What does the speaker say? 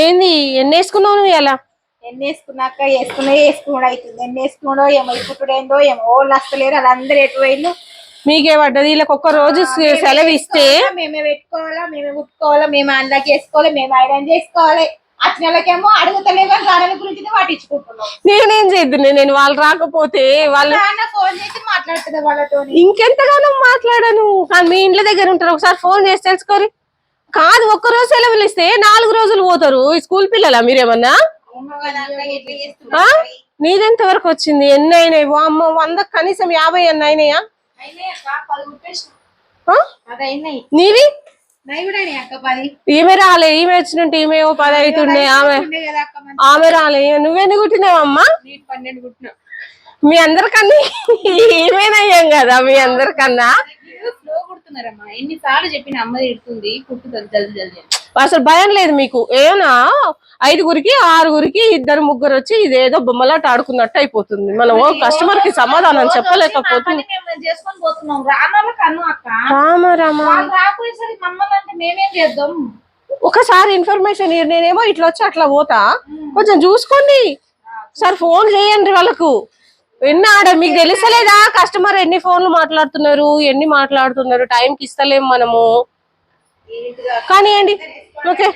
ఏంది ఎన్ని వేసుకున్నావు నువ్వు ఎలా? ఎన్ని వేసుకున్నాక వేసుకున్నాడు అవుతుంది. ఎన్ని వేసుకున్నాడో ఏమో ఇప్పుడు ఏందో ఏమో వాళ్ళు వస్తలేరు. వాళ్ళందరూ ఎటు పోయిళ్ళు. మీకే పడ్డది వీళ్ళకి ఒక్క రోజు సెలవు ఇస్తే మేమే పెట్టుకోవాలా, మేమే కుట్టుకోవాలా, మేము అందులోకి వేసుకోవాలి, మేము ఐరన్ చేసుకోవాలి. వచ్చిన వాళ్ళకేమో అడుగుతలేమో గాడల గురించి పట్టించుకుంటున్నాం. నేనేం చేద్దును, నేను వాళ్ళు రాకపోతే వాళ్ళు ఫోన్ చేసి మాట్లాడుతుంది వాళ్ళతో. ఇంకెంతగానో మాట్లాడాను. కానీ మీ ఇంట్లో దగ్గర ఉంటారు, ఒకసారి ఫోన్ చేసి తెలుసుకోరి. కాదు ఒక్కరోజు సెలవులు ఇస్తే 4 రోజులు పోతారు. స్కూల్ పిల్లలా మీరేమన్నా? నీదెంత వరకు వచ్చింది? ఎన్ని అయినాయి? అమ్మ 100 కనీసం 50 అన్న అయినాయా? నీవి ఈమె రాలే, ఈమె వచ్చినట్టు ఈమె 10 అవుతుండే. ఆమె రాలే. నువ్వెన్ని కుట్టినావమ్మా? 12 కుట్టినా. మీ అందరికన్నా ఈమెనయ్యాం కదా. మీ అందరికన్నా ఎన్నిసార్లు చెప్పిన అమ్మ తిడుతుంది, కుట్టుతుంది జల్ది జల్ది. అసలు భయం లేదు మీకు? ఏమన్నా 5గురికి 6గురికి 2 3 వచ్చి ఇదేదో బొమ్మలాట ఆడుకున్నట్టు అయిపోతుంది. మనం కస్టమర్ కి సమాధానం చెప్పలేకపోతుంది. ఒకసారి ఇన్ఫర్మేషన్ నేనేమో ఇట్లా వచ్చి అట్లా పోతా, కొంచెం చూసుకోండి సార్. ఫోన్ చేయండి వాళ్ళకు. ఎన్ని ఆడ మీకు తెలుసలేదా కస్టమర్ ఎన్ని ఫోన్లు మాట్లాడుతున్నారు, ఎన్ని మాట్లాడుతున్నారు? టైంకి ఇస్తలేము మనము. కానివ్వండి. ఓకే.